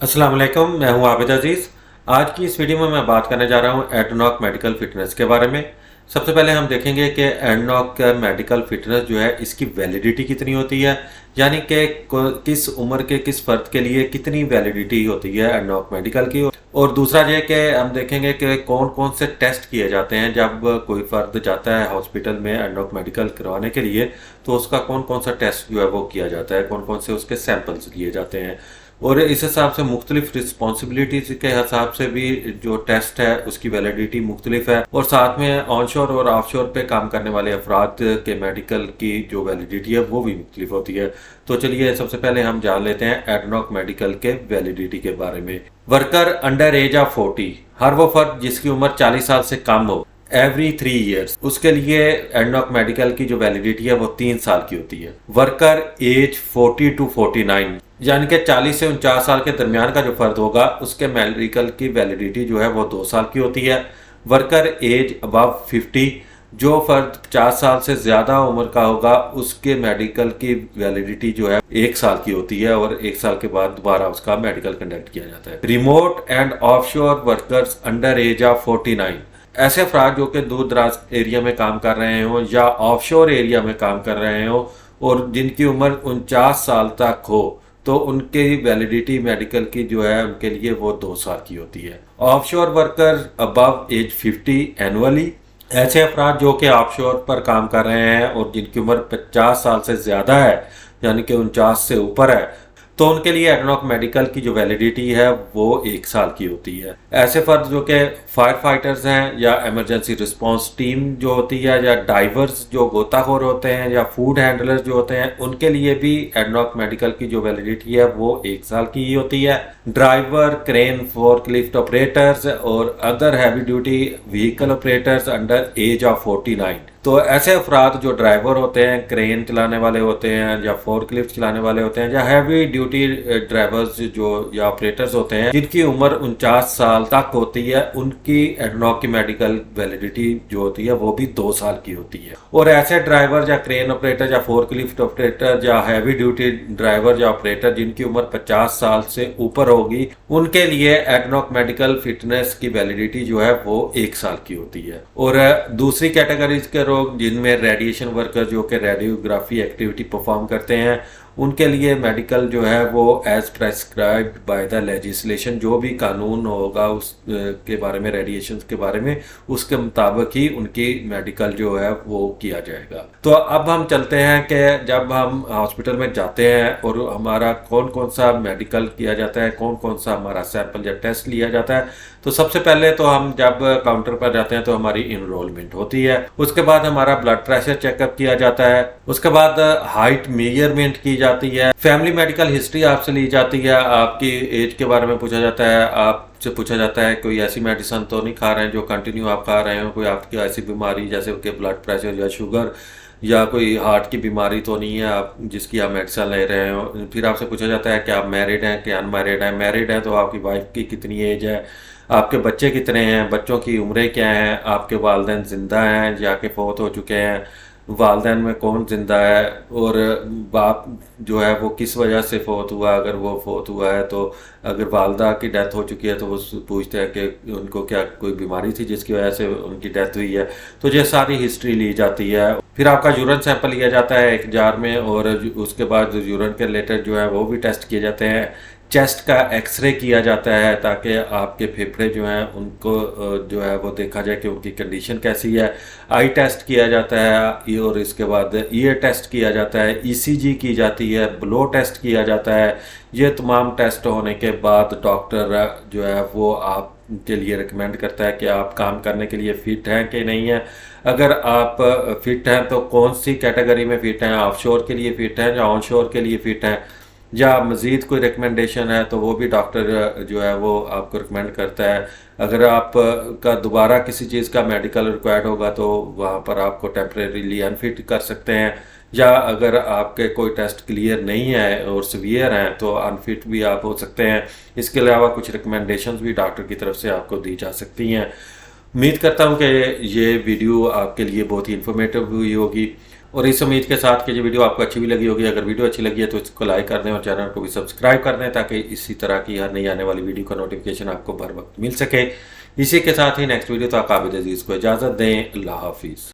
अस्सलाम वालेकुम, मैं हूं आबिद अजीज़। आज की इस वीडियो में मैं बात करने जा रहा हूं एडनॉक मेडिकल फिटनेस के बारे में। सबसे पहले हम देखेंगे कि एडनॉक का मेडिकल फिटनेस जो है इसकी वैलिडिटी कितनी होती है, यानी कि किस उम्र के किस फ़र्द के लिए कितनी वैलिडिटी होती है एडनॉक मेडिकल की। और दूसरा ये कि हम देखेंगे कि कौन कौन से टेस्ट किए जाते हैं जब कोई फ़र्द जाता है हॉस्पिटल में एडनॉक मेडिकल करवाने के लिए, तो उसका कौन कौन सा टेस्ट जो है वो किया जाता है, कौन कौन से उसके सैंपल्स लिए जाते हैं। और इस हिसाब से मुख्तलिफ रिस्पॉन्सिबिलिटीज के हिसाब से भी जो टेस्ट है उसकी वैलिडिटी मुख्तलिफ है, और साथ में ऑनशोर और ऑफशोर पे काम करने वाले अफराद के मेडिकल की जो वैलिडिटी है वो भी मुख्तलिफ होती है। तो चलिए सबसे पहले हम जान लेते हैं एडनॉक मेडिकल के वैलिडिटी के बारे में। वर्कर अंडर एज ऑफ 40, हर वो फर्द जिसकी उम्र 40 साल से कम हो, एवरी 3 ईयर्स, उसके लिए एडनॉक मेडिकल की जो वैलिडिटी है वो 3 साल की होती है। वर्कर एज 40 टू 49, यानी कि 40 से 49 साल के दरमियान का जो फर्द होगा उसके मेडिकल की वैलिडिटी जो है वो 2 साल की होती है। वर्कर एज अबव 50, जो फर्द 50 साल से ज्यादा उम्र का होगा उसके मेडिकल की वैलिडिटी जो है 1 साल की होती है, और 1 साल के बाद दोबारा उसका मेडिकल कंडक्ट किया जाता है। Remote and offshore workers under as of 49, ऐसे अफराद जो कि दूर दराज एरिया में काम कर रहे हो या ऑफशोर एरिया में काम कर रहे हो और जिनकी उम्र 49 साल तक हो, तो उनकी वैलिडिटी मेडिकल की जो है उनके लिए वो 2 साल की होती है। Offshore worker above age 50 annually, ऐसे अफराद जो कि ऑफशोर पर काम कर रहे हैं और जिनकी उम्र 50 साल से ज़्यादा है, यानी कि 49 से ऊपर है, तो उनके लिए एडनॉक मेडिकल की जो वैलिडिटी है वो 1 साल की होती है। ऐसे फर्द जो कि फायर फाइटर्स हैं या इमरजेंसी रिस्पांस टीम जो होती है, या डाइवर्स जो गोताखोर होते हैं, या फूड हैंडलर्स जो होते हैं, उनके लिए भी एडनॉक मेडिकल की जो वैलिडिटी है वो 1 साल की ही होती है। ड्राइवर, क्रेन, फोर्कलिफ्ट ऑपरेटर्स और other heavy duty vehicle operators under as of 49, तो ऐसे अफराद जो ड्राइवर होते हैं, क्रेन चलाने वाले होते हैं या फोर्कलिफ्ट चलाने वाले होते हैं, या हैवी ड्यूटी ड्राइवर्स जो या ऑपरेटर्स होते हैं जिनकी उम्र 49 साल तक होती है, उनकी एडनॉक की मेडिकल वैलिडिटी जो होती है वो भी 2 साल की होती है। और ऐसे ड्राइवर या क्रेन ऑपरेटर या फोर्कलिफ्ट ऑपरेटर या हैवी ड्यूटी ड्राइवर या ऑपरेटर जिनकी उम्र 50 साल से ऊपर होगी, उनके लिए एडनॉक मेडिकल फिटनेस की वैलिडिटी जो है वो 1 साल की होती है। और दूसरी कैटेगरीज के लोग जिनमें रेडिएशन वर्कर जो कि रेडियोग्राफी एक्टिविटी परफॉर्म करते हैं, उनके लिए मेडिकल जो है वो as prescribed by the legislation, जो भी कानून होगा उस के बारे में, रेडिएशन के बारे में, उसके मुताबिक ही उनकी मेडिकल जो है वो किया जाएगा। तो अब हम चलते हैं कि जब हम हॉस्पिटल में जाते हैं और हमारा कौन कौन सा मेडिकल किया जाता है, कौन कौन सा हमारा सैंपल या टेस्ट लिया जाता है। तो सबसे पहले तो हम जब काउंटर पर जाते हैं तो हमारी इनरोलमेंट होती है, उसके बाद हमारा ब्लड प्रेशर चेकअप किया जाता है, उसके बाद हाइट मेजरमेंट की जाती है, फैमिली मेडिकल हिस्ट्री आपसे ली जाती है, आपकी एज के बारे में पूछा जाता है, आपसे पूछा जाता है कोई ऐसी मेडिसिन तो नहीं खा रहे हैं जो कंटिन्यू आप खा रहे हो, कोई आपकी ऐसी बीमारी जैसे कि ब्लड प्रेशर या शुगर या कोई हार्ट की बीमारी तो नहीं है आप जिसकी आप मेडिसिन ले रहे हो। फिर आपसे पूछा जाता है कि आप मैरिड हैं कि अनमैरिड हैं। मैरिड हैं तो आपकी वाइफ की कितनी एज है, आपके बच्चे कितने हैं, बच्चों की उम्रें क्या हैं, आपके वालिदैन जिंदा हैं या कि फौत हो चुके हैं, वालिदैन में कौन जिंदा है, और बाप जो है वो किस वजह से फौत हुआ, अगर वो फौत हुआ है तो अगर वालदा की डेथ हो चुकी है तो वो पूछते हैं कि उनको क्या कोई बीमारी थी जिसकी वजह से उनकी डेथ हुई है। तो ये सारी हिस्ट्री ली जाती है। फिर आपका यूरिन सैंपल लिया जाता है एक जार में, और उसके बाद यूरिन के रिलेटेड जो है वो भी टेस्ट किए जाते हैं। चेस्ट का एक्सरे किया जाता है ताकि आपके फेफड़े जो हैं उनको जो है वो देखा जाए कि उनकी कंडीशन कैसी है। आई टेस्ट किया जाता है, और इसके बाद ईयर टेस्ट किया जाता है, ईसीजी की जाती है, ब्लो टेस्ट किया जाता है। ये तमाम टेस्ट होने के बाद डॉक्टर जो है वो आप के लिए रिकमेंड करता है कि आप काम करने के लिए फिट हैं कि नहीं है। अगर आप फिट हैं तो कौन सी कैटेगरी में फिट हैं, ऑफशोर के लिए फिट हैं या ऑनशोर के लिए फिट हैं, या मज़ीद कोई रिकमेंडेशन है तो वो भी डॉक्टर जो है वो आपको रिकमेंड करता है। अगर आप का दोबारा किसी चीज़ का मेडिकल रिक्वायर्ड होगा तो वहाँ पर आपको टेम्परेरीली अनफिट कर सकते हैं, या अगर आपके कोई टेस्ट क्लियर नहीं है और सीवियर हैं तो अनफिट भी आप हो सकते हैं। इसके अलावा कुछ रिकमेंडेशंस भी डॉक्टर की तरफ से आपको दी जा सकती हैं। उम्मीद करता हूँ कि ये वीडियो आपके लिए बहुत ही इन्फॉर्मेटिव हुई होगी। और इस उम्मीद के साथ कि ये वीडियो आपको अच्छी भी लगी होगी। अगर वीडियो अच्छी लगी है तो इसको लाइक कर दें और चैनल को भी सब्सक्राइब कर दें ताकि इसी तरह की हर नई आने वाली वीडियो का नोटिफिकेशन आपको बर वक्त मिल सके। इसी के साथ ही नेक्स्ट वीडियो तक आबिद अजीज़ को इजाज़त दें। अल्लाह हाफिज़।